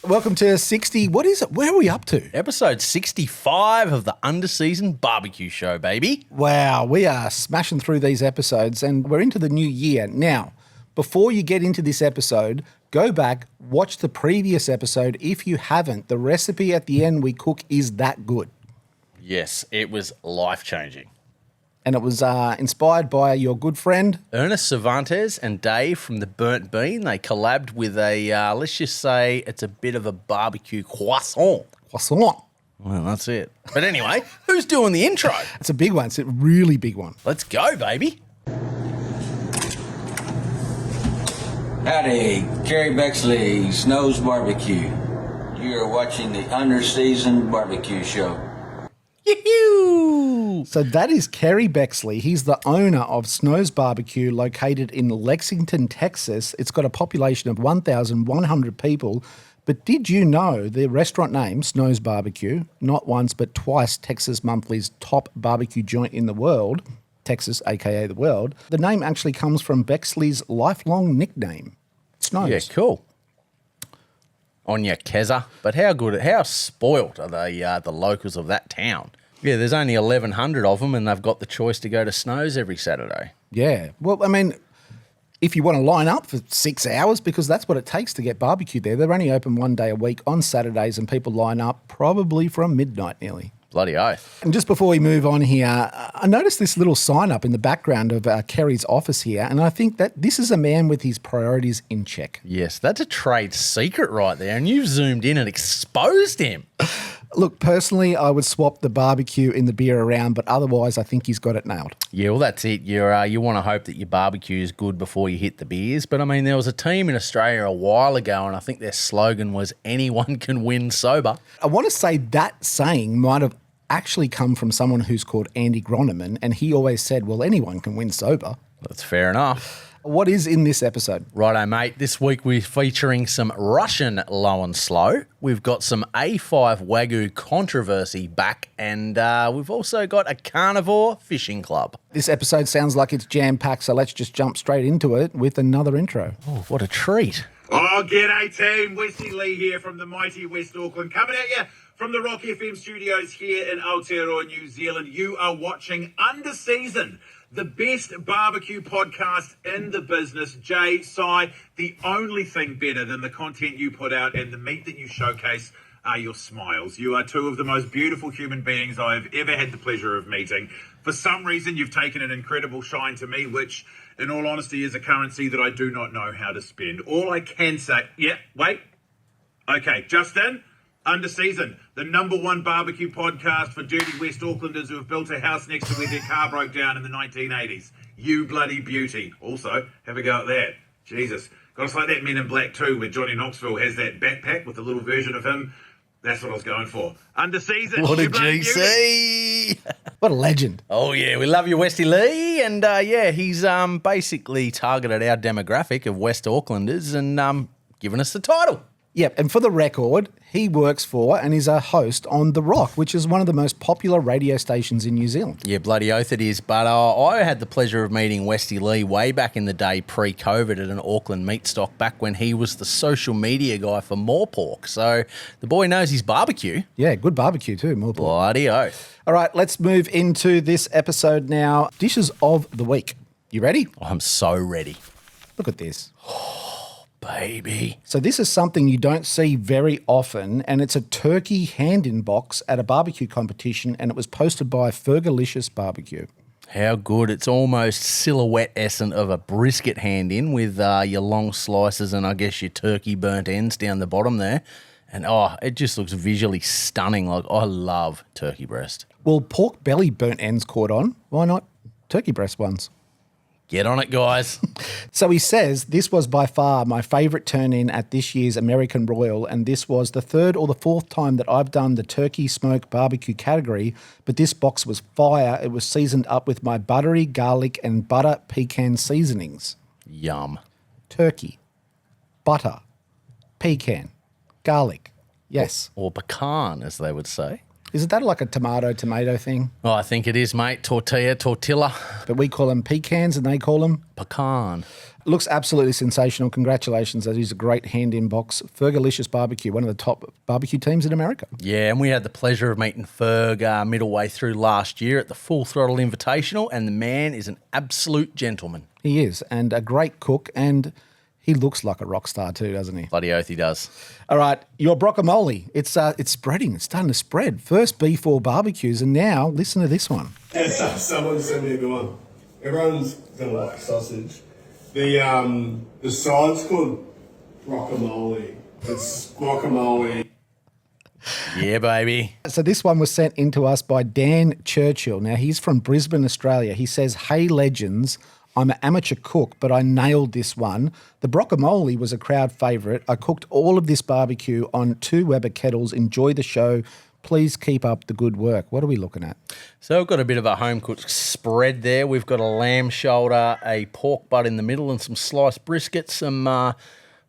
Welcome to 60. What is it? Where are we up to? Episode 65 of the Underseason Barbecue Show, baby. Wow, we are smashing through these episodes and we're into the new year. Now, before you get into this episode, go back, watch the previous episode. If you haven't, the recipe at the end we cook is that good. Yes, it was life-changing. And it was inspired by your good friend Ernest Cervantes and Dave from the Burnt Bean. They collabed with a, let's just say, it's a bit of a barbecue croissant. Croissant. Well, that's it. But anyway, who's doing the intro? It's a big one. It's a really big one. Let's go, baby. Howdy, Kerry Bexley, Snow's Barbecue. You are watching the Underseason Barbecue Show. Yoo-hoo! So that is Kerry Bexley. He's the owner of Snow's Barbecue located in Lexington, Texas. It's got a population of 1,100 people. But did you know the restaurant name, Snow's Barbecue, not once but twice Texas Monthly's top barbecue joint in the world, Texas, a.k.a. the world, the name actually comes from Bexley's lifelong nickname, Snow's. Yeah, cool. On your Keza. But how spoilt are the locals of that town? Yeah, there's only 1,100 of them and they've got the choice to go to Snow's every Saturday. Yeah. Well, I mean, if you want to line up for 6 hours, because that's what it takes to get barbecue there, they're only open one day a week on Saturdays and people line up probably from midnight nearly. Bloody oath. And just before we move on here, I noticed this little sign up in the background of Kerry's office here, and I think that this is a man with his priorities in check. Yes, that's a trade secret right there, and you've zoomed in and exposed him. Look, personally, I would swap the barbecue in the beer around, but otherwise I think he's got it nailed. Yeah, well, that's it. You want to hope that your barbecue is good before you hit the beers. But, I mean, there was a team in Australia a while ago, and I think their slogan was, anyone can win sober. I want to say that saying might have actually come from someone who's called Andy Groneman, and he always said, well, anyone can win sober. That's fair enough. What is in this episode? Righto, mate. This week we're featuring some Russian low and slow. We've got some A5 Wagyu controversy back, and we've also got a carnivore fishing club. This episode sounds like it's jam-packed, so let's just jump straight into it with another intro. Oh, what a treat. Oh, g'day team. Wesley Lee here from the mighty West Auckland, coming at you from the Rock FM studios here in Aotearoa, New Zealand. You are watching Underseason, the best barbecue podcast in the business. Jay, Sigh, the only thing better than the content you put out and the meat that you showcase are your smiles. You are two of the most beautiful human beings I've ever had the pleasure of meeting. For some reason, you've taken an incredible shine to me, which, in all honesty, is a currency that I do not know how to spend. All I can say... Yeah, wait. Okay, Justin... Underseason, the #1 barbecue podcast for dirty West Aucklanders who have built a house next to where their car broke down in the 1980s. You bloody beauty. Also, have a go at that. Jesus. Got us like that Men in Black 2 where Johnny Knoxville has that backpack with a little version of him. That's what I was going for. Underseason. What a you bloody beauty. GC. What a legend. Oh, yeah, we love you, Westy Lee. And, yeah, he's basically targeted our demographic of West Aucklanders and given us the title. Yep, and for the record, he works for and is a host on The Rock, which is one of the most popular radio stations in New Zealand. Yeah, bloody oath it is. But I had the pleasure of meeting Westy Lee way back in the day pre-COVID at an Auckland meat stock back when he was the social media guy for More Pork. So the boy knows his barbecue. Yeah, good barbecue too, more pork. Bloody oath. All right, let's move into this episode now. Dishes of the week. You ready? I'm so ready. Look at this. Baby. So this is something you don't see very often, and it's a turkey hand-in box at a barbecue competition, and it was posted by Fergalicious Barbecue. How good. It's almost silhouette-essent of a brisket hand-in with your long slices and I guess your turkey burnt ends down the bottom there. And, it just looks visually stunning. Like, I love turkey breast. Well, pork belly burnt ends caught on. Why not turkey breast ones? Get on it, guys. So he says, this was by far my favourite turn-in at this year's American Royal, and this was the third or the fourth time that I've done the turkey smoke barbecue category, but this box was fire. It was seasoned up with my buttery garlic and butter pecan seasonings. Yum. Turkey, butter, pecan, garlic. Yes. Or pecan, as they would say. Isn't that like a tomato thing? Oh, I think it is, mate. Tortilla. But we call them pecans and they call them? Pecan. Looks absolutely sensational. Congratulations. That is a great hand-in box. Fergalicious Barbecue, one of the top barbecue teams in America. Yeah, and we had the pleasure of meeting Ferg middle way through last year at the Full Throttle Invitational, and the man is an absolute gentleman. He is, and a great cook, and he looks like a rock star too, doesn't he? Bloody oath he does. All right, your guacamole. It's spreading. It's starting to spread. First B4 barbecues, and now listen to this one. Someone sent me a good one. Everyone's gonna like sausage. The side's called guacamole. It's guacamole. Yeah, baby. So this one was sent in to us by Dan Churchill. Now, he's from Brisbane, Australia. He says, "Hey, legends, I'm an amateur cook, but I nailed this one. The guacamole was a crowd favourite. I cooked all of this barbecue on 2 Weber kettles. Enjoy the show. Please keep up the good work." What are we looking at? So we've got a bit of a home-cooked spread there. We've got a lamb shoulder, a pork butt in the middle, and some sliced brisket, some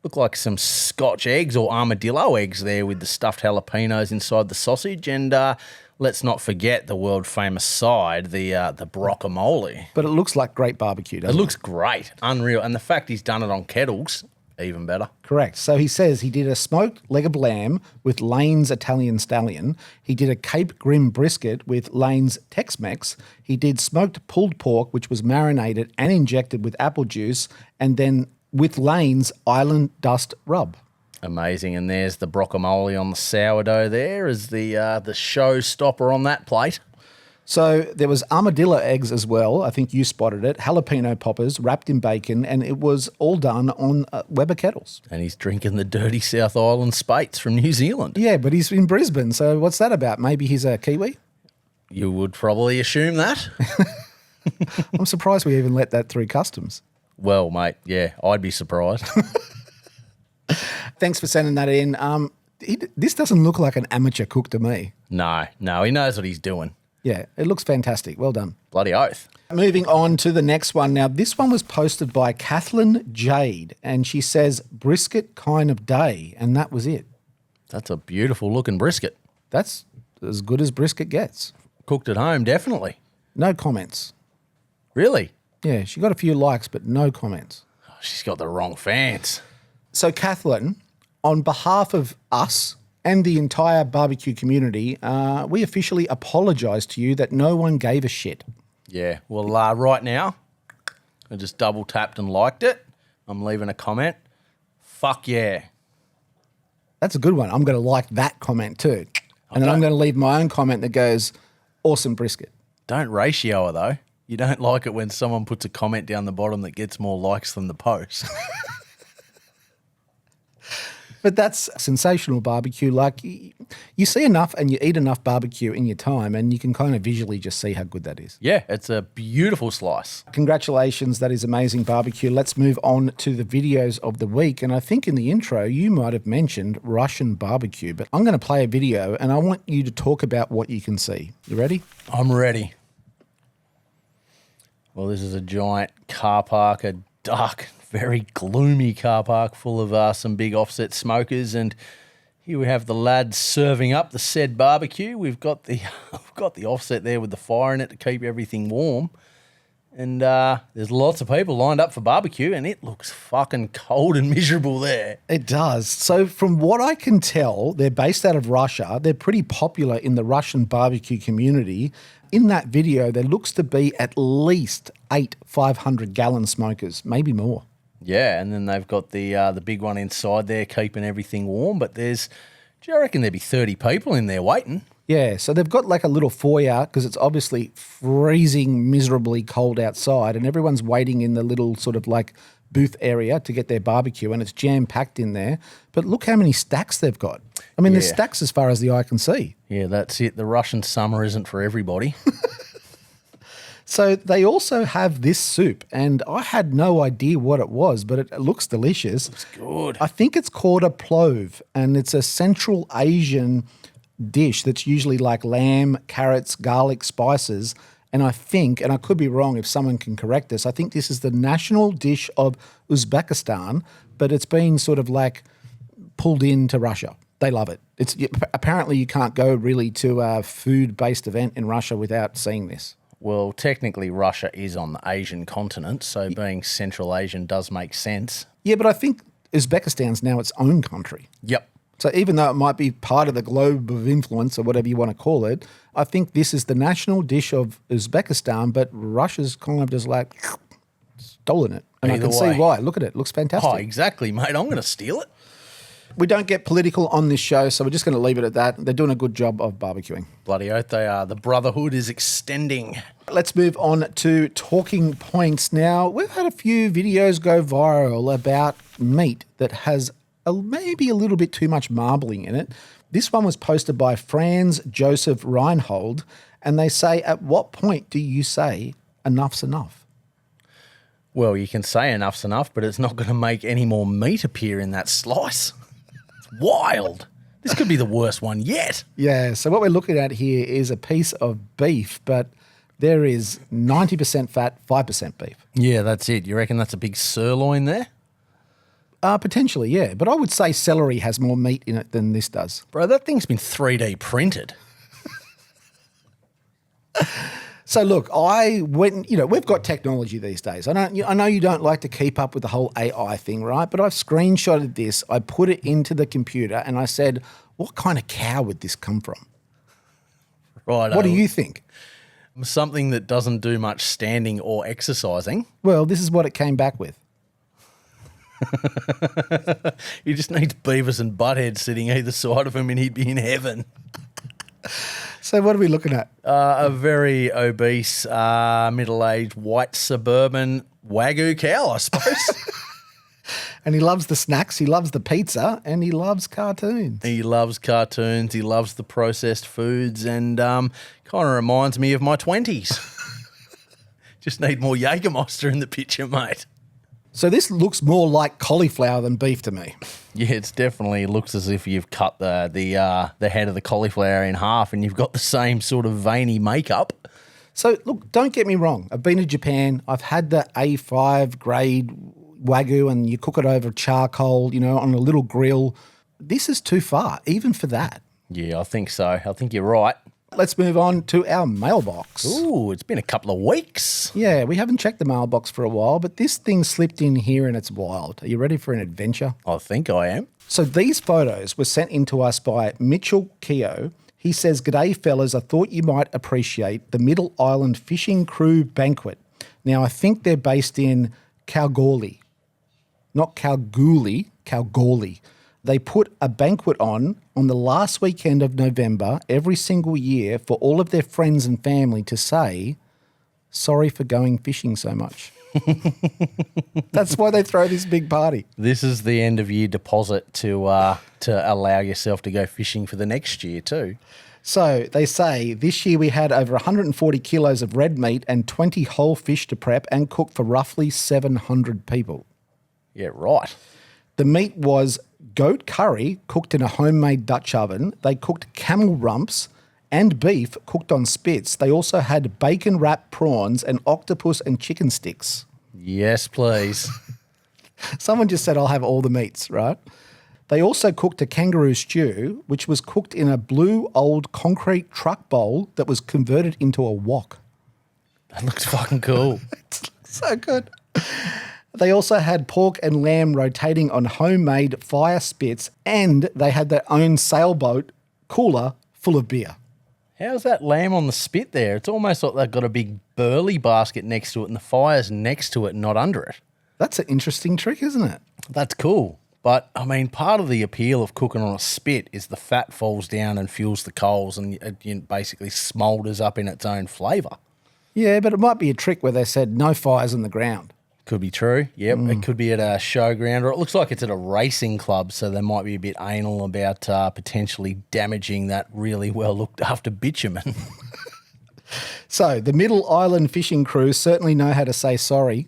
look like some Scotch eggs or armadillo eggs there with the stuffed jalapenos inside the sausage. And let's not forget the world-famous side, the guacamole. But it looks like great barbecue, doesn't it? It looks great, unreal. And the fact he's done it on kettles, even better. Correct. So he says he did a smoked leg of lamb with Lane's Italian Stallion. He did a Cape Grim brisket with Lane's Tex-Mex. He did smoked pulled pork, which was marinated and injected with apple juice, and then with Lane's Island Dust Rub. Amazing. And there's the guacamole on the sourdough there as the showstopper on that plate. So there was armadillo eggs as well. I think you spotted it. Jalapeno poppers wrapped in bacon, and it was all done on Weber kettles. And he's drinking the dirty South Island Spates from New Zealand. Yeah, but he's in Brisbane, so what's that about? Maybe he's a Kiwi? You would probably assume that. I'm surprised we even let that through customs. Well, mate, yeah, I'd be surprised. Thanks for sending that in. This doesn't look like an amateur cook to me. No, he knows what he's doing. Yeah, it looks fantastic. Well done. Bloody oath. Moving on to the next one. Now, this one was posted by Kathleen Jade, and she says, "Brisket kind of day," and that was it. That's a beautiful looking brisket. That's as good as brisket gets. Cooked at home, definitely. No comments. Really? Yeah, she got a few likes, but no comments. Oh, she's got the wrong fans. So, Kathleen, on behalf of us and the entire barbecue community, we officially apologise to you that no one gave a shit. Yeah, well, right now, I just double tapped and liked it. I'm leaving a comment. Fuck yeah. That's a good one. I'm going to like that comment too. And then I'm going to leave my own comment that goes, "Awesome brisket." Don't ratio her, though. You don't like it when someone puts a comment down the bottom that gets more likes than the post. But that's sensational barbecue. Like, you see enough and you eat enough barbecue in your time, and you can kind of visually just see how good that is. Yeah, it's a beautiful slice. Congratulations. That is amazing barbecue. Let's move on to the videos of the week. And I think in the intro, you might have mentioned Russian barbecue, but I'm going to play a video and I want you to talk about what you can see. You ready? I'm ready. Well, this is a giant car park, a dark, very gloomy car park full of some big offset smokers, and here we have the lads serving up the said barbecue. We've got the offset there with the fire in it to keep everything warm, and there's lots of people lined up for barbecue, and it looks fucking cold and miserable there. It does. So from what I can tell, they're based out of Russia. They're pretty popular in the Russian barbecue community. In that video, there looks to be at least 8 500-gallon smokers, maybe more. Yeah, and then they've got the big one inside there keeping everything warm. But do you reckon there'd be 30 people in there waiting? Yeah, so they've got like a little foyer because it's obviously freezing miserably cold outside, and everyone's waiting in the little sort of like booth area to get their barbecue, and it's jam-packed in there. But look how many stacks they've got. I mean, there's stacks as far as the eye can see. Yeah, that's it. The Russian summer isn't for everybody. So they also have this soup, and I had no idea what it was, but it looks delicious. It's good. I think it's called a plov, and it's a Central Asian dish that's usually like lamb, carrots, garlic, spices. And I think, and I could be wrong if someone can correct us, I think this is the national dish of Uzbekistan, but it's been sort of like pulled into Russia. They love it. Apparently you can't go really to a food-based event in Russia without seeing this. Well, technically Russia is on the Asian continent, so being Central Asian does make sense. Yeah, but I think Uzbekistan's now its own country. Yep. So even though it might be part of the globe of influence or whatever you want to call it, I think this is the national dish of Uzbekistan, but Russia's kind of just like stolen it. And I can see why. Look at it. It looks fantastic. Oh, exactly, mate. I'm going to steal it. We don't get political on this show, so we're just going to leave it at that. They're doing a good job of barbecuing. Bloody oath they are. The brotherhood is extending. Let's move on to talking points now. We've had a few videos go viral about meat that has maybe a little bit too much marbling in it. This one was posted by Franz Joseph Reinhold, and they say, at what point do you say enough's enough? Well, you can say enough's enough, but it's not going to make any more meat appear in that slice. It's wild. This could be the worst one yet. Yeah, so what we're looking at here is a piece of beef, but there is 90% fat, 5% beef. Yeah, that's it. You reckon that's a big sirloin there? Potentially, yeah. But I would say celery has more meat in it than this does. Bro, that thing's been 3D printed. So look, I went, we've got technology these days. I know you don't like to keep up with the whole AI thing, right? But I've screenshotted this. I put it into the computer and I said, what kind of cow would this come from? Right. What do you think? Something that doesn't do much standing or exercising. Well, this is what it came back with. He just needs Beavis and Butthead sitting either side of him and he'd be in heaven. So what are we looking at? A very obese, middle-aged, white suburban Wagyu cow, I suppose. And he loves the snacks, he loves the pizza, and he loves cartoons. He loves cartoons, he loves the processed foods, and kind of reminds me of my 20s. Just need more Jägermeister in the picture, mate. So this looks more like cauliflower than beef to me. Yeah, it's definitely looks as if you've cut the head of the cauliflower in half and you've got the same sort of veiny makeup. So look, don't get me wrong. I've been to Japan. I've had the A5 grade Wagyu and you cook it over charcoal, on a little grill. This is too far, even for that. Yeah, I think so. I think you're right. Let's move on to our mailbox. Ooh, it's been a couple of weeks. Yeah, we haven't checked the mailbox for a while, but this thing slipped in here and it's wild. Are you ready for an adventure? I think I am. So these photos were sent in to us by Mitchell Keogh. He says, "G'day, fellas. I thought you might appreciate the Middle Island Fishing Crew Banquet. Now, I think they're based in Kalgoorlie. Not Kalgoorlie, Kalgoorlie. They put a banquet on the last weekend of November every single year for all of their friends and family to say, sorry for going fishing so much." That's why they throw this big party. This is the end of year deposit to allow yourself to go fishing for the next year too. So they say this year we had over 140 kilos of red meat and 20 whole fish to prep and cook for roughly 700 people. Yeah, right. The meat was goat curry cooked in a homemade Dutch oven. They cooked camel rumps and beef cooked on spits. They also had bacon wrapped prawns and octopus and chicken sticks. Yes, please. Someone just said, I'll have all the meats, right? They also cooked a kangaroo stew, which was cooked in a blue old concrete truck bowl that was converted into a wok. That looks fucking cool. It's so good. They also had pork and lamb rotating on homemade fire spits, and they had their own sailboat cooler full of beer. How's that lamb on the spit there? It's almost like they've got a big burley basket next to it and the fire's next to it, not under it. That's an interesting trick, isn't it? That's cool. But, I mean, part of the appeal of cooking on a spit is the fat falls down and fuels the coals and it basically smoulders up in its own flavour. Yeah, but it might be a trick where they said no fires in the ground. Could be true. Yep. It could be at a showground, or it looks like it's at a racing club, so they might be a bit anal about potentially damaging that really well looked after bitumen. So the Middle Island fishing crew certainly know how to say sorry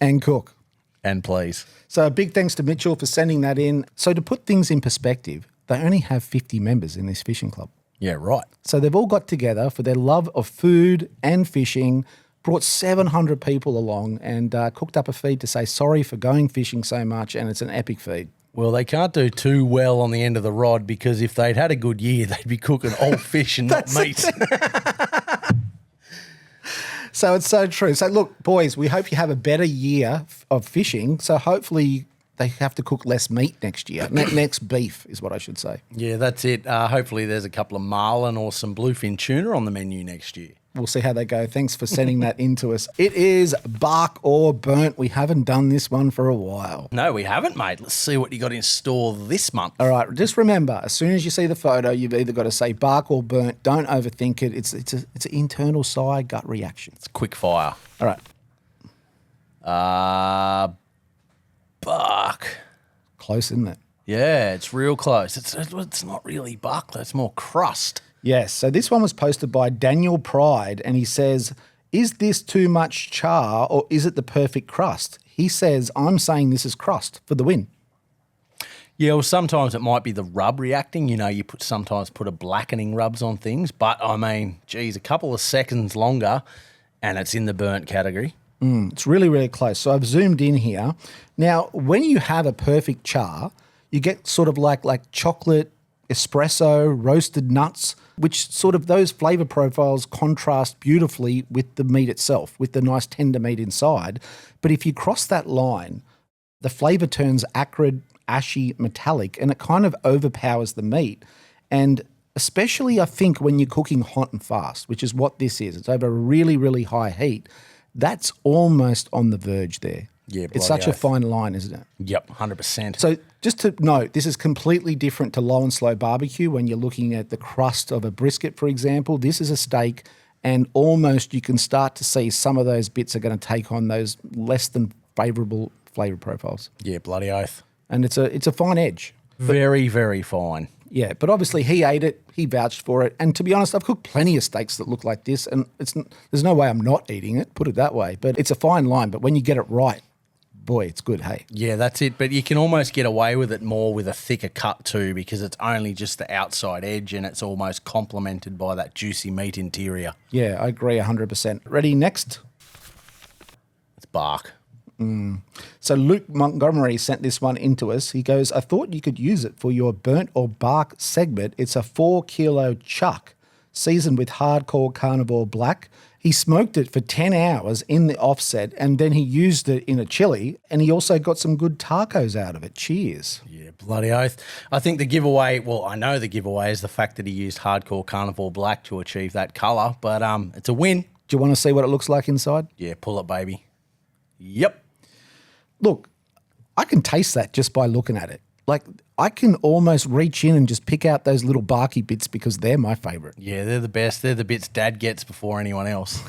and cook. And please. So a big thanks to Mitchell for sending that in. So to put things in perspective, they only have 50 members in this fishing club. Yeah, right. So they've all got together for their love of food and fishing, brought 700 people along and cooked up a feed to say sorry for going fishing so much, and it's an epic feed. Well, they can't do too well on the end of the rod because if they'd had a good year, they'd be cooking all fish and not meat. So it's so true. So look, boys, we hope you have a better year of fishing. So hopefully they have to cook less meat next year. Next beef is what I should say. Yeah, that's it. Hopefully there's a couple of marlin or some bluefin tuna on the menu next year. We'll see how they go. Thanks for sending that in to us. It is bark or burnt. We haven't done this one for a while. No, we haven't, mate. Let's see what you got in store this month. All right, just remember, as soon as you see the photo, you've either got to say bark or burnt. Don't overthink it. It's an internal sigh gut reaction. It's quick fire. All right. Bark. Close, isn't it? Yeah, it's real close. It's not really bark, though. It's more crust. Yes. So this one was posted by Daniel Pride, and he says, is this too much char or is it the perfect crust? He says, I'm saying this is crust for the win. Yeah, well, sometimes it might be the rub reacting. You know, you sometimes put a blackening rubs on things. But, I mean, geez, a couple of seconds longer and it's in the burnt category. It's really, really close. So I've zoomed in here. Now, when you have a perfect char, you get sort of like chocolate, espresso, roasted nuts, which sort of those flavor profiles contrast beautifully with the meat itself, with the nice tender meat inside. But if you cross that line, the flavor turns acrid, ashy, metallic, and it kind of overpowers the meat. And especially, I think, when you're cooking hot and fast, which is what this is, it's over a really, really high heat, that's almost on the verge there. Yeah, it's such a fine line, isn't it? Yep, 100%. So just to note, this is completely different to low and slow barbecue when you're looking at the crust of a brisket, for example. This is a steak, and almost you can start to see some of those bits are going to take on those less than favourable flavour profiles. Yeah, bloody oath. And it's a fine edge. Very, very fine. Yeah, but obviously he ate it, he vouched for it. And to be honest, I've cooked plenty of steaks that look like this, and there's no way I'm not eating it, put it that way. But it's a fine line, but when you get it right, boy, it's good, hey? Yeah, that's it. But you can almost get away with it more with a thicker cut too because it's only just the outside edge and it's almost complemented by that juicy meat interior. Yeah, I agree 100%. Ready, next? It's bark. So Luke Montgomery sent this one into us. He goes, I thought you could use it for your burnt or bark segment. It's a 4-kilo chuck seasoned with hardcore carnivore black. He smoked it for 10 hours in the offset and then he used it in a chili and he also got some good tacos out of it. Cheers. Yeah, bloody oath. I think the giveaway, well, I know the giveaway is the fact that he used hardcore carnivore black to achieve that colour, but it's a win. Do you want to see what it looks like inside? Yeah, pull it, baby. Yep. Look, I can taste that just by looking at it. Like, I can almost reach in and just pick out those little barky bits because they're my favourite. Yeah, they're the best. They're the bits Dad gets before anyone else.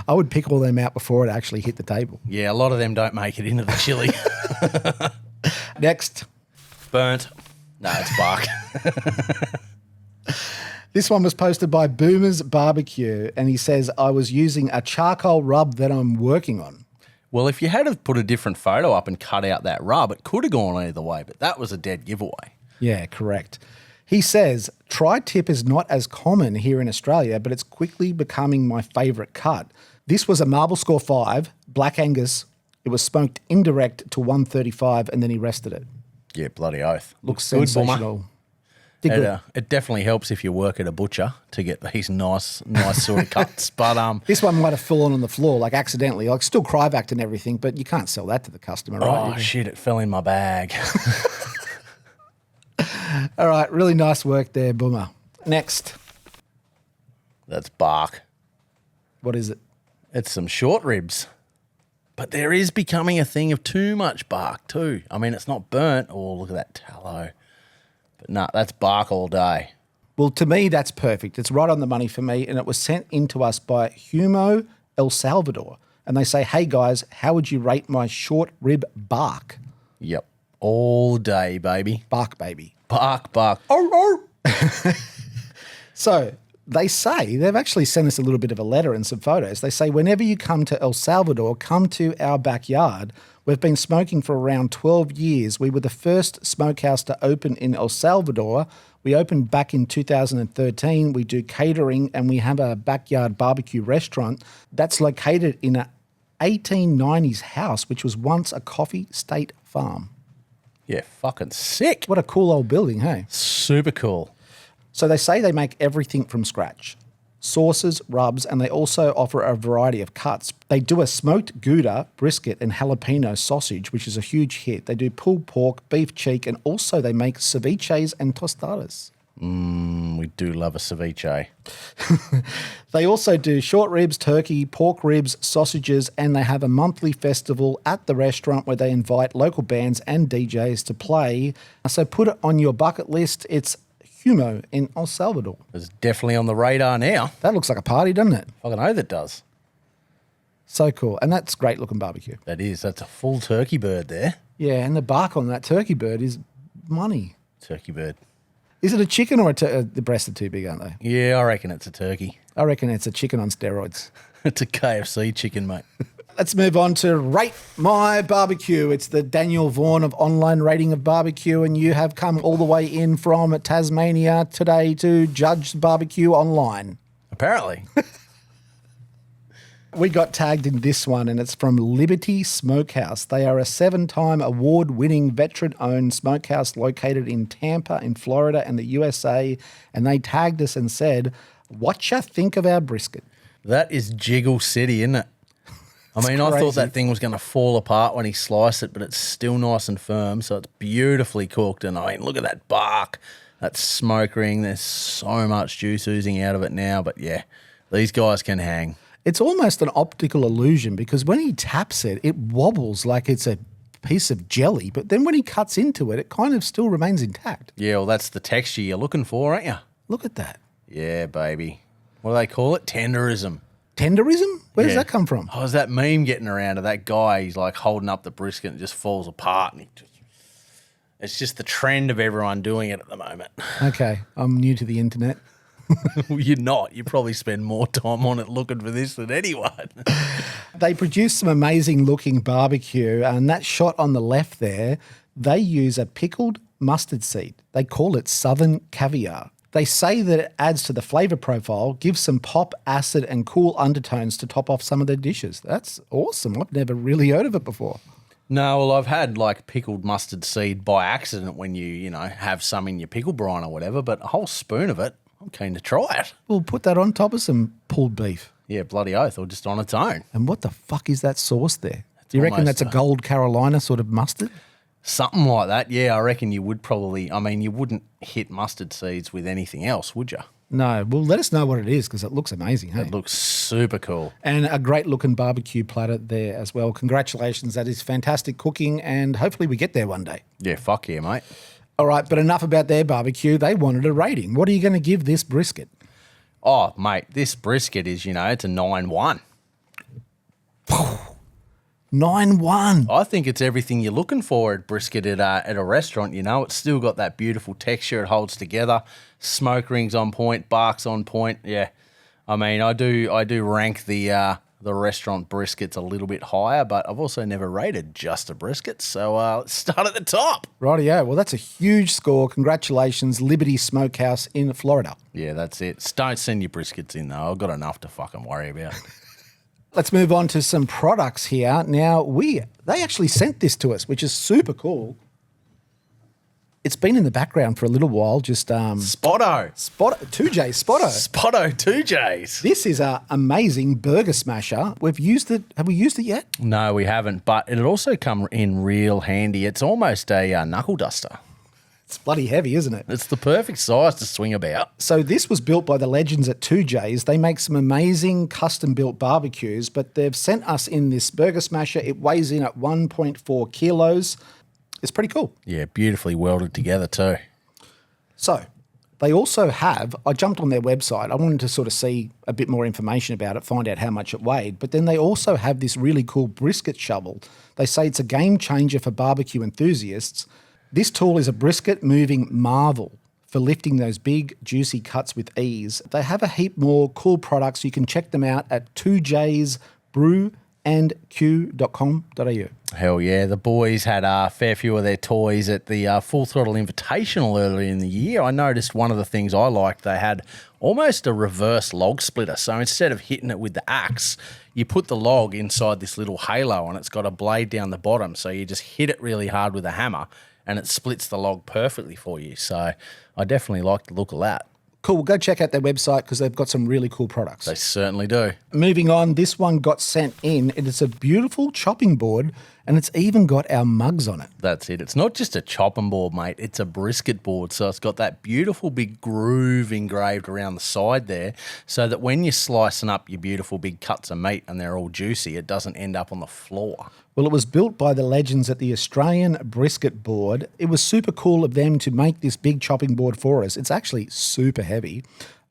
I would pick all them out before it actually hit the table. Yeah, a lot of them don't make it into the chili. Next. Burnt. No, it's bark. This one was posted by Boomers Barbecue and he says, I was using a charcoal rub that I'm working on. Well, if you had have put a different photo up and cut out that rub, it could have gone either way, but that was a dead giveaway. Yeah, correct. He says, tri-tip is not as common here in Australia, but it's quickly becoming my favourite cut. This was a Marble Score 5, Black Angus. It was smoked indirect to 135 and then he rested it. Yeah, bloody oath. Looks good, sensational. It definitely helps if you work at a butcher to get these nice sort of cuts. But this one might have fallen on the floor, like accidentally, like still Cryovac and everything, but you can't sell that to the customer, right? Oh, shit, it fell in my bag. All right, really nice work there, Boomer. Next. That's bark. What is it? It's some short ribs. But there is becoming a thing of too much bark too. I mean, it's not burnt. Oh, look at that tallow. But no, that's bark all day. Well, to me, that's perfect. It's right on the money for me, and it was sent in to us by Humo El Salvador. And they say, hey, guys, how would you rate my short rib bark? Yep. All day, baby. Bark, baby. Bark, bark. Oh, oh. So they say, they've actually sent us a little bit of a letter and some photos. They say, whenever you come to El Salvador, come to our backyard. We've been smoking for around 12 years. We were the first smokehouse to open in El Salvador. We opened back in 2013. We do catering and we have a backyard barbecue restaurant that's located in a 1890s house, which was once a coffee state farm. Yeah, fucking sick. What a cool old building, hey? Super cool. So they say they make everything from scratch. Sauces, rubs, and they also offer a variety of cuts. They do a smoked Gouda, brisket, and jalapeno sausage, which is a huge hit. They do pulled pork, beef cheek, and also they make ceviches and tostadas. We do love a ceviche. They also do short ribs, turkey, pork ribs, sausages, and they have a monthly festival at the restaurant where they invite local bands and DJs to play. So put it on your bucket list. It's Humo in El Salvador. It's definitely on the radar now. That looks like a party, doesn't it? Fucking oath it does. So cool. And that's great looking barbecue. That is. That's a full turkey bird there. Yeah, and the bark on that turkey bird is money. Turkey bird. Is it a chicken or the breasts are too big, aren't they? Yeah, I reckon it's a turkey. I reckon it's a chicken on steroids. It's a KFC chicken, mate. Let's move on to Rate My Barbecue. It's the Daniel Vaughan of online rating of barbecue, and you have come all the way in from Tasmania today to judge barbecue online. Apparently. We got tagged in this one, and it's from Liberty Smokehouse. They are a 7-time award-winning veteran-owned smokehouse located in Tampa in Florida and the USA, and they tagged us and said, "What ya think of our brisket?" That is Jiggle City, isn't it? I mean, I thought crazy. that thing was going to fall apart when he sliced it, but it's still nice and firm, so it's beautifully cooked. And I mean, look at that bark, that smoke ring. There's so much juice oozing out of it now. But yeah, these guys can hang. It's almost an optical illusion because when he taps it, it wobbles like it's a piece of jelly. But then when he cuts into it, it kind of still remains intact. Yeah, well, that's the texture you're looking for, aren't you? Look at that. Yeah, baby. What do they call it? Tenderism. Tenderism? Where does Yeah. that come from? Oh, there's that meme getting around of that guy. He's like holding up the brisket and it just falls apart. And it's just the trend of everyone doing it at the moment. Okay, I'm new to the internet. Well, you're not. You probably spend more time on it looking for this than anyone. They produce some amazing looking barbecue, and that shot on the left there, they use a pickled mustard seed. They call it Southern Caviar. They say that it adds to the flavour profile, gives some pop, acid, and cool undertones to top off some of their dishes. That's awesome. I've never really heard of it before. No, well, I've had like pickled mustard seed by accident when you have some in your pickle brine or whatever, but a whole spoon of it, I'm keen to try it. We'll put that on top of some pulled beef. Yeah, bloody oath, or just on its own. And what the fuck is that sauce there? Do you reckon almost that's a gold Carolina sort of mustard? Something like that, yeah, I reckon you would probably, I mean, you wouldn't hit mustard seeds with anything else, would you? No. Well, let us know what it is because it looks amazing. Hey? It looks super cool. And a great looking barbecue platter there as well. Congratulations. That is fantastic cooking, and hopefully we get there one day. Yeah, fuck yeah, mate. All right, but enough about their barbecue. They wanted a rating. What are you going to give this brisket? Oh, mate, this brisket is, it's a 9-1. 9-1. I think it's everything you're looking for at brisket at a restaurant. It's still got that beautiful texture. It holds together. Smoke rings on point. Bark's on point. Yeah, I mean, I do rank the restaurant briskets a little bit higher, but I've also never rated just a brisket. So let's start at the top. Rightio. Well, that's a huge score. Congratulations, Liberty Smokehouse in Florida. Yeah, that's it. Don't send your briskets in though. I've got enough to fucking worry about. Let's move on to some products here. Now, they actually sent this to us, which is super cool. It's been in the background for a little while. Just Spotto. 2J Spotto. Spotto 2Js. This is an amazing burger smasher. We've used it. Have we used it yet? No, we haven't, but it'll also come in real handy. It's almost a knuckle duster. It's bloody heavy, isn't it? It's the perfect size to swing about. So this was built by the legends at 2J's. They make some amazing custom-built barbecues, but they've sent us in this burger smasher. It weighs in at 1.4 kilos. It's pretty cool. Yeah, beautifully welded together too. So they also have, I jumped on their website. I wanted to sort of see a bit more information about it, find out how much it weighed. But then they also have this really cool brisket shovel. They say it's a game changer for barbecue enthusiasts. This tool is a brisket moving marvel for lifting those big, juicy cuts with ease. They have a heap more cool products. You can check them out at 2jsbrewandq.com.au. Hell yeah, the boys had a fair few of their toys at the Full Throttle Invitational earlier in the year. I noticed one of the things I liked, they had almost a reverse log splitter. So instead of hitting it with the axe, you put the log inside this little halo and it's got a blade down the bottom. So you just hit it really hard with a hammer and it splits the log perfectly for you. So I definitely like the look of that. Cool. Go check out their website because they've got some really cool products. They certainly do. Moving on, this one got sent in. It is a beautiful chopping board, and it's even got our mugs on it. That's it. It's not just a chopping board, mate. It's a brisket board. So it's got that beautiful big groove engraved around the side there so that when you're slicing up your beautiful big cuts of meat and they're all juicy, it doesn't end up on the floor. Well, it was built by the legends at the Australian Brisket Board. It was super cool of them to make this big chopping board for us. It's actually super heavy.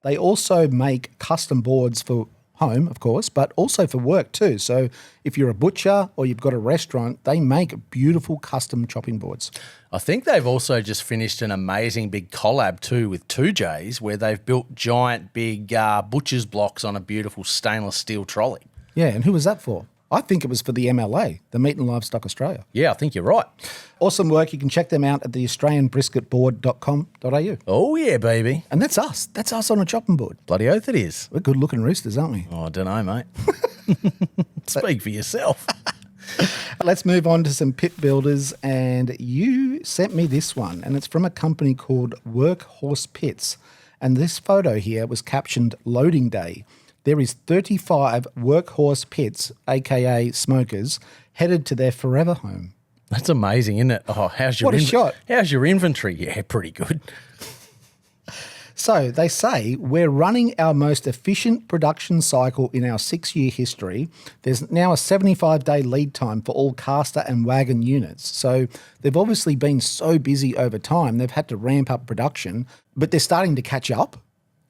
They also make custom boards for home, of course, but also for work too. So if you're a butcher or you've got a restaurant, they make beautiful custom chopping boards. I think they've also just finished an amazing big collab too with 2Js where they've built giant big butcher's blocks on a beautiful stainless steel trolley. Yeah, and who was that for? I think it was for the MLA, the Meat and Livestock Australia. Yeah, I think you're right. Awesome work. You can check them out at the australianbrisketboard.com.au. Oh, yeah, baby. And that's us. That's us on a chopping board. Bloody oath it is. We're good looking roosters, aren't we? Oh, I don't know, mate. Speak for yourself. Let's move on to some pit builders. And you sent me this one, and it's from a company called Workhorse Pits. And this photo here was captioned Loading Day. There is 35 workhorse pits, aka smokers, headed to their forever home. That's amazing, isn't it? Oh, how's your What a shot. How's your inventory? Yeah, pretty good. So they say we're running our most efficient production cycle in our 6-year history. There's now a 75-day lead time for all caster and wagon units. So they've obviously been so busy over time, they've had to ramp up production, but they're starting to catch up.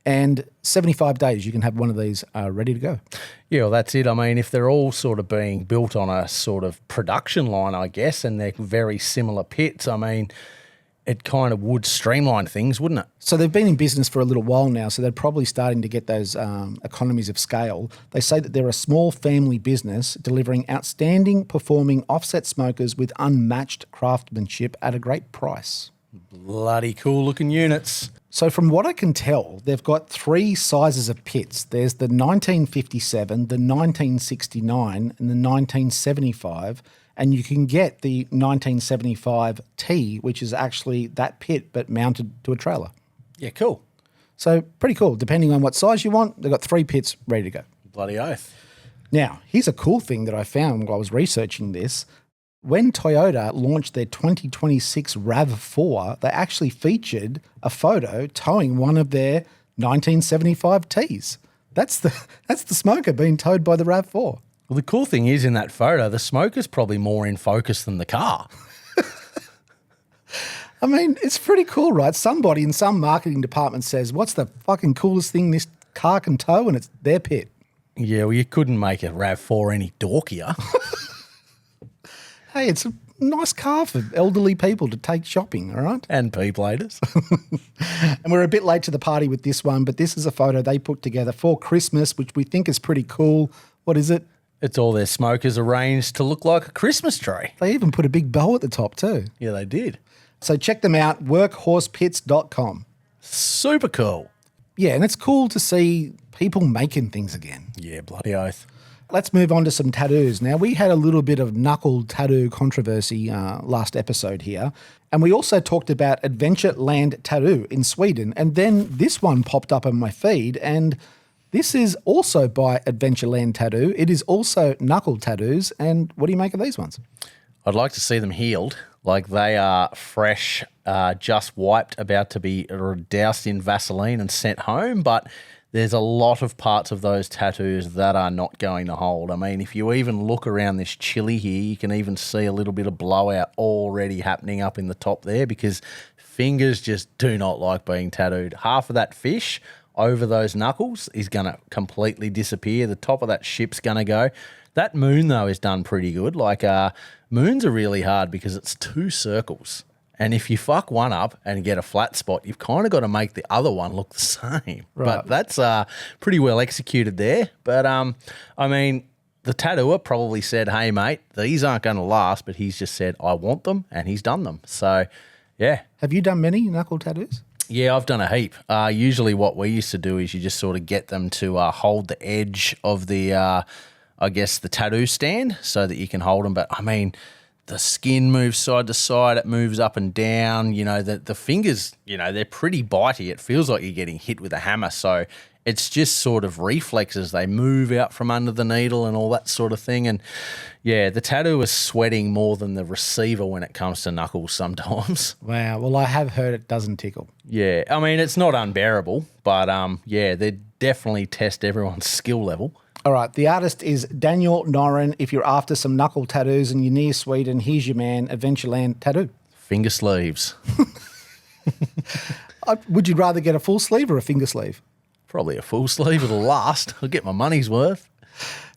And 75 days, you can have one of these ready to go. Yeah, well, that's it. I mean, if they're all sort of being built on a sort of production line, I guess, and they're very similar pits, I mean, it kind of would streamline things, wouldn't it? So they've been in business for a little while now, so they're probably starting to get those economies of scale. They say that they're a small family business delivering outstanding performing offset smokers with unmatched craftsmanship at a great price. Bloody cool looking units. So from what I can tell, they've got 3 sizes of pits. There's the 1957, the 1969 and the 1975, and you can get the 1975 T, which is actually that pit but mounted to a trailer. Yeah, cool. So pretty cool. Depending on what size you want, they've got 3 pits ready to go. Bloody oath. Now, here's a cool thing that I found while I was researching this. When Toyota launched their 2026 RAV4, they actually featured a photo towing one of their 1975 Ts. That's the smoker being towed by the RAV4. Well, the cool thing is in that photo, the smoker's probably more in focus than the car. I mean, it's pretty cool, right? Somebody in some marketing department says, what's the fucking coolest thing this car can tow? And it's their pit. Yeah, well, you couldn't make a RAV4 any dorkier. Hey, it's a nice car for elderly people to take shopping, all right? And P-platers. And we're a bit late to the party with this one, but this is a photo they put together for Christmas, which we think is pretty cool. What is it? It's all their smokers arranged to look like a Christmas tree. They even put a big bow at the top too. Yeah, they did. So check them out, workhorsepits.com. Super cool. Yeah, and it's cool to see people making things again. Yeah, bloody oath. Let's move on to some tattoos. Now, we had a little bit of knuckle tattoo controversy last episode here, and we also talked about Adventureland Tattoo in Sweden, and then this one popped up on my feed, and this is also by Adventureland Tattoo. It is also knuckle tattoos, and what do you make of these ones? I'd like to see them healed, like they are fresh, just wiped, about to be doused in Vaseline and sent home, but there's a lot of parts of those tattoos that are not going to hold. I mean, if you even look around this chili here, you can even see a little bit of blowout already happening up in the top there because fingers just do not like being tattooed. Half of that fish over those knuckles is going to completely disappear. The top of that ship's going to go. That moon, though, is done pretty good. Like, moons are really hard because it's 2 circles. And if you fuck one up and get a flat spot, you've kind of got to make the other one look the same. Right. But that's pretty well executed there. But, I mean, the tattooer probably said, hey, mate, these aren't going to last. But he's just said, I want them, and he's done them. So, yeah. Have you done many knuckle tattoos? Yeah, I've done a heap. Usually what we used to do is you just sort of get them to hold the edge of the, I guess, the tattoo stand so that you can hold them. But, I mean, The skin moves side to side. It moves up and down. You know, the fingers, you know, they're pretty bitey. It feels like you're getting hit with a hammer. So it's just sort of reflexes. They move out from under the needle and all that sort of thing. And, yeah, the tattoo is sweating more than the receiver when it comes to knuckles sometimes. Wow. Well, I have heard it doesn't tickle. Yeah. I mean, it's not unbearable, but, yeah, they definitely test everyone's skill level. All right. The artist is Daniel Noren. If you're after some knuckle tattoos and you're near Sweden, here's your man, Adventureland Tattoo. Finger sleeves. Would you rather get a full sleeve or a finger sleeve? Probably a full sleeve. It'll last. I'll get my money's worth.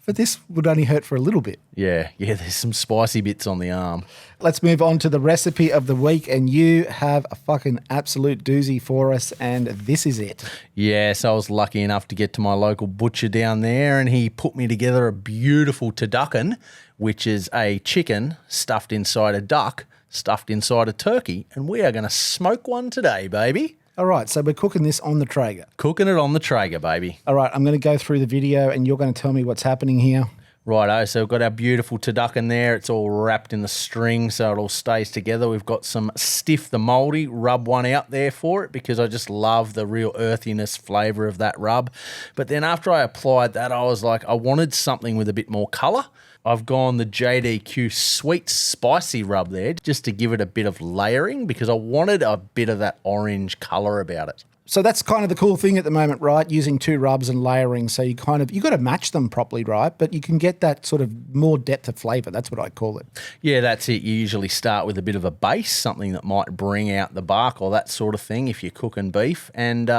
But this would only hurt for a little bit. Yeah, there's some spicy bits on the arm. Let's move on to the recipe of the week, and you have a fucking absolute doozy for us, and this is it. Yeah, so I was lucky enough to get to my local butcher down there, and he put me together a beautiful turducken, which is a chicken stuffed inside a duck, stuffed inside a turkey, and we are going to smoke one today, baby. All right, so we're cooking this on the Traeger. Cooking it on the Traeger, baby. All right, I'm going to go through the video, and you're going to tell me what's happening here. Righto, so we've got our beautiful turducken there. It's all wrapped in the string so it all stays together. We've got some Stiff the Mouldy rub one out there for it because I just love the real earthiness flavour of that rub. But then after I applied that, I was like, I wanted something with a bit more colour. I've gone the JDQ Sweet Spicy rub there just to give it a bit of layering because I wanted a bit of that orange colour about it. So that's kind of the cool thing at the moment, right? Using two rubs and layering. So you got to match them properly, right? But you can get that sort of more depth of flavour. That's what I call it. Yeah, that's it. You usually start with a bit of a base, something that might bring out the bark or that sort of thing if you're cooking beef. And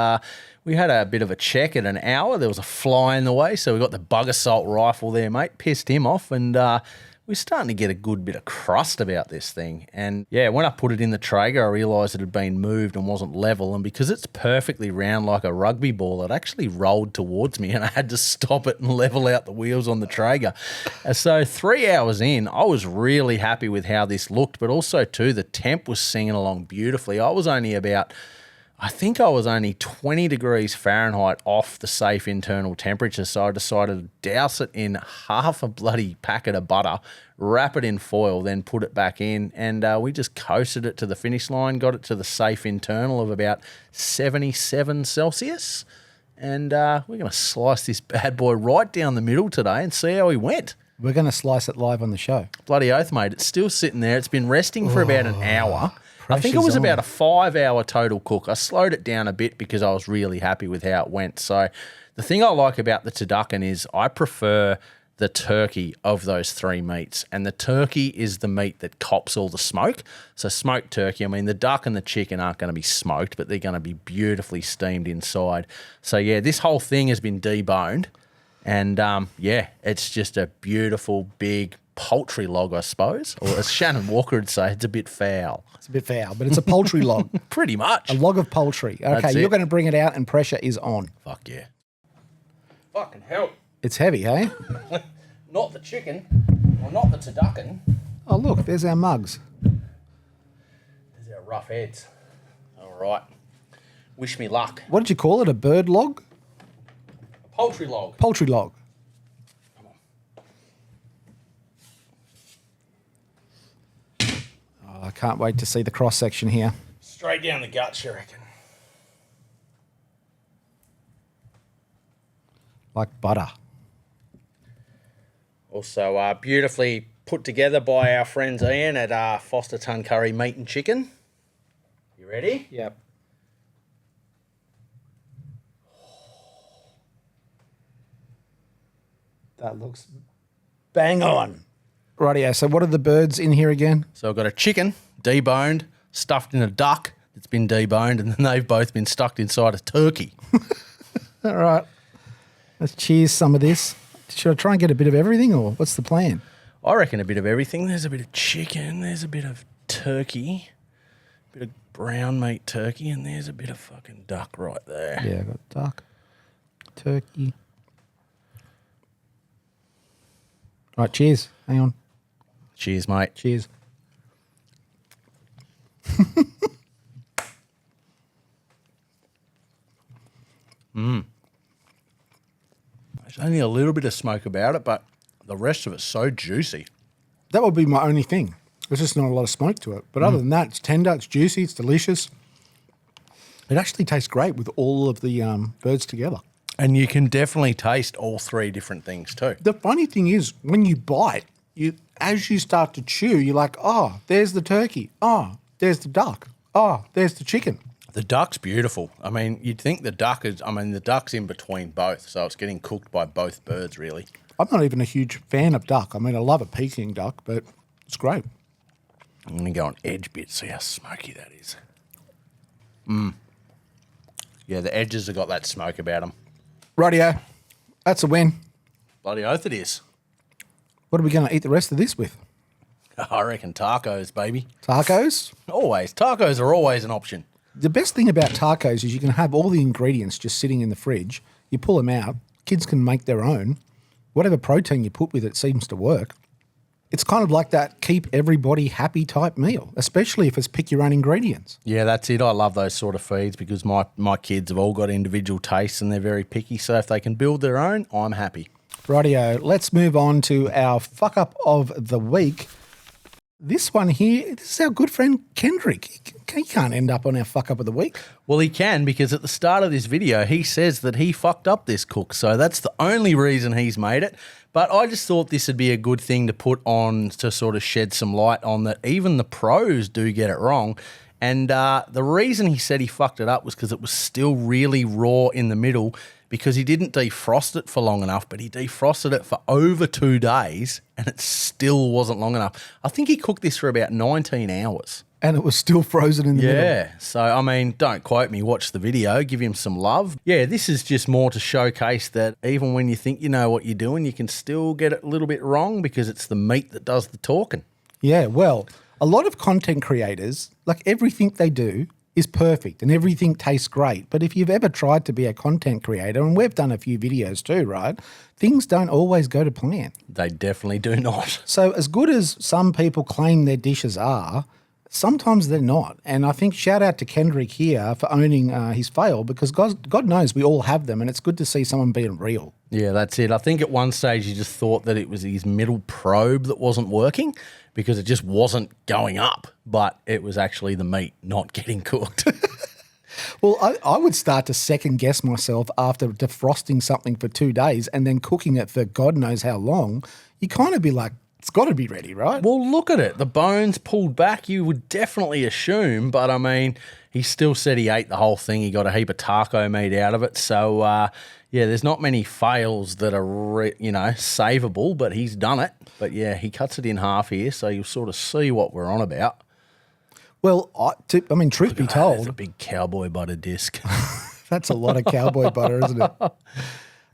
we had a bit of a check at an hour. There was a fly in the way, so we got the bug assault rifle there, mate. Pissed him off, and we're starting to get a good bit of crust about this thing. And yeah, when I put it in the Traeger, I realised it had been moved and wasn't level. And because it's perfectly round like a rugby ball, it actually rolled towards me and I had to stop it and level out the wheels on the Traeger. And so 3 hours in, I was really happy with how this looked, but also too, the temp was singing along beautifully. I think I was only 20 degrees Fahrenheit off the safe internal temperature, so I decided to douse it in half a bloody packet of butter, wrap it in foil, then put it back in, and we just coasted it to the finish line, got it to the safe internal of about 77 Celsius, and we're going to slice this bad boy right down the middle today and see how he went. We're going to slice it live on the show. Bloody oath, mate. It's still sitting there. It's been resting for about an hour. I think it was about a 5 hour total cook. I slowed it down a bit because I was really happy with how it went. So the thing I like about the turducken is I prefer the turkey of those three meats. And the turkey is the meat that cops all the smoke. So smoked turkey, I mean, the duck and the chicken aren't going to be smoked, but they're going to be beautifully steamed inside. So yeah, this whole thing has been deboned. And yeah, it's just a beautiful, big poultry log, I suppose. Or as Shannon Walker would say, it's a bit foul. It's a bit foul, but it's a poultry log. Pretty much. A log of poultry. Okay, you're going to bring it out and pressure is on. Fuck yeah. Fucking hell. It's heavy, hey? Not the chicken, or not the turducken. Oh, look, there's our mugs. There's our rough heads. All right. Wish me luck. What did you call it, a bird log? A poultry log. Poultry log. I can't wait to see the cross section here. Straight down the guts, you reckon? Like butter. Also, beautifully put together by our friends Ian at Foster Ton Curry Meat and Chicken. You ready? Yep. That looks bang on. Rightio, so what are the birds in here again? So I've got a chicken, deboned, stuffed in a duck that's been deboned, and then they've both been stuck inside a turkey. All right. Let's cheers some of this. Should I try and get a bit of everything, or what's the plan? I reckon a bit of everything. There's a bit of chicken, there's a bit of turkey, a bit of brown meat turkey, and there's a bit of fucking duck right there. Yeah, I got duck, turkey. All right, cheers. Hang on. Cheers, mate. Cheers. There's only a little bit of smoke about it, but the rest of it's so juicy. That would be my only thing. There's just not a lot of smoke to it. But other than that, it's tender, it's juicy, it's delicious. It actually tastes great with all of the birds together. And you can definitely taste all three different things too. The funny thing is, when you bite, as you start to chew, you're like, oh, there's the turkey. Oh, there's the duck. Oh, there's the chicken. The duck's beautiful. I mean, you'd think the duck's in between both, so it's getting cooked by both birds, really. I'm not even a huge fan of duck. I mean, I love a Peking duck, but it's great. I'm going to go on edge bit, see how smoky that is. Yeah, the edges have got that smoke about them. Rightio. That's a win. Bloody oath it is. What are we going to eat the rest of this with? I reckon tacos, baby. Tacos? Always. Tacos are always an option. The best thing about tacos is you can have all the ingredients just sitting in the fridge. You pull them out. Kids can make their own. Whatever protein you put with it seems to work. It's kind of like that keep everybody happy type meal, especially if it's pick your own ingredients. Yeah, that's it. I love those sort of feeds because my kids have all got individual tastes and they're very picky. So if they can build their own, I'm happy. Rightio. Let's move on to our fuck up of the week. This one here, this is our good friend Kendrick. He can't end up on our fuck up of the week. Well, he can because at the start of this video, he says that he fucked up this cook. So that's the only reason he's made it. But I just thought this would be a good thing to put on to sort of shed some light on that even the pros do get it wrong. And the reason he said he fucked it up was because it was still really raw in the middle because he didn't defrost it for long enough, but he defrosted it for over 2 days and it still wasn't long enough. I think he cooked this for about 19 hours. And it was still frozen in the middle. Yeah. So, I mean, don't quote me. Watch the video. Give him some love. Yeah, this is just more to showcase that even when you think you know what you're doing, you can still get it a little bit wrong because it's the meat that does the talking. Yeah, well, a lot of content creators, like everything they do is perfect and everything tastes great. But if you've ever tried to be a content creator, and we've done a few videos too, right? Things don't always go to plan. They definitely do not. So as good as some people claim their dishes are, sometimes they're not. And I think shout out to Kendrick here for owning his fail because God knows we all have them and it's good to see someone being real. Yeah, that's it. I think at one stage he just thought that it was his middle probe that wasn't working because it just wasn't going up, but it was actually the meat not getting cooked. Well, I would start to second guess myself after defrosting something for 2 days and then cooking it for God knows how long. You kind of be like, it's got to be ready, right? Well, look at it. The bones pulled back, you would definitely assume, but I mean, he still said he ate the whole thing. He got a heap of taco meat out of it. So, yeah, there's not many fails that are, savable, but he's done it. But, yeah, he cuts it in half here, so you'll sort of see what we're on about. Well, truth be There's told, a big cowboy butter disc. that's a lot of cowboy butter, isn't it?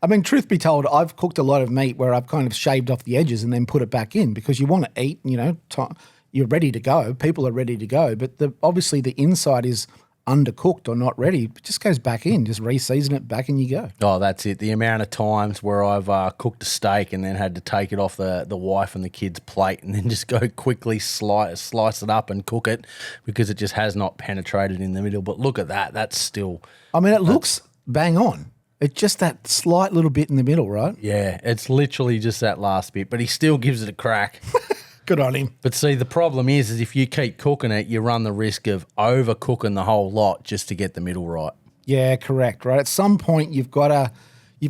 I mean, truth be told, I've cooked a lot of meat where I've kind of shaved off the edges and then put it back in because you want to eat, you're ready to go. People are ready to go. But obviously the inside is undercooked or not ready. It just goes back in, just re-season it back and you go. Oh, that's it. The amount of times where I've cooked a steak and then had to take it off the wife and the kids' plate and then just go quickly slice it up and cook it because it just has not penetrated in the middle. But look at that. That's still... I mean, it looks bang on. It's just that slight little bit in the middle, right? Yeah, it's literally just that last bit, but he still gives it a crack. Good on him. But see, the problem is if you keep cooking it, you run the risk of overcooking the whole lot just to get the middle right. Yeah, correct, right? At some point, you've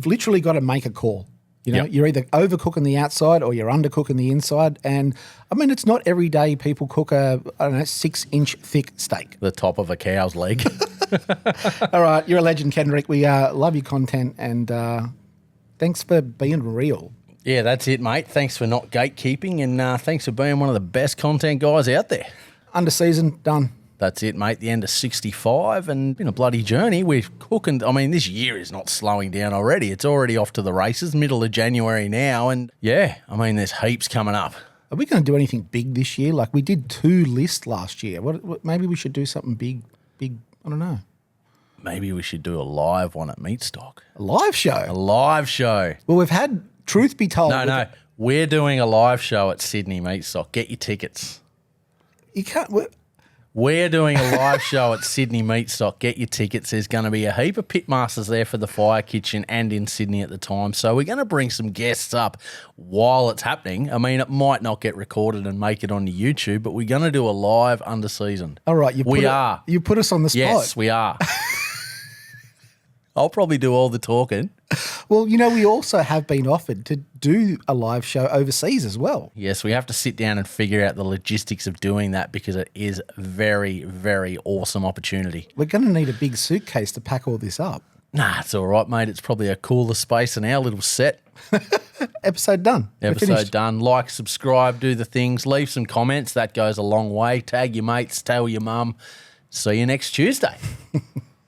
literally got to make a call. Yep. You're either overcooking the outside or you're undercooking the inside. And, I mean, it's not every day people cook a 6-inch thick steak. The top of a cow's leg. All right, you're a legend, Kendrick. We love your content and thanks for being real. Yeah, that's it, mate. Thanks for not gatekeeping and thanks for being one of the best content guys out there. Under season, done. That's it, mate. The end of 65 and been a bloody journey. We're cooking. I mean, this year is not slowing down already. It's already off to the races, middle of January now. And yeah, I mean, there's heaps coming up. Are we going to do anything big this year? Like we did 2 lists last year. What maybe we should do something big, I don't know. Maybe we should do a live one at Meatstock. A live show? A live show. Well, we've had, truth be told. No. We're doing a live show at Sydney Meatstock. Get your tickets. You can't. We're doing a live show at Sydney Meat Stock. Get your tickets. There's going to be a heap of pitmasters there for the Fire Kitchen and in Sydney at the time. So we're going to bring some guests up while it's happening. I mean, it might not get recorded and make it onto YouTube, but we're going to do a live under season. All right. are. You put us on the spot. Yes, we are. I'll probably do all the talking. Well, we also have been offered to do a live show overseas as well. Yes, we have to sit down and figure out the logistics of doing that because it is very, very awesome opportunity. We're going to need a big suitcase to pack all this up. Nah, it's all right, mate. It's probably a cooler space than our little set. Episode done. We're Episode finished. done. Like, subscribe, do the things. Leave some comments. That goes a long way. Tag your mates. Tell your mum. See you next Tuesday.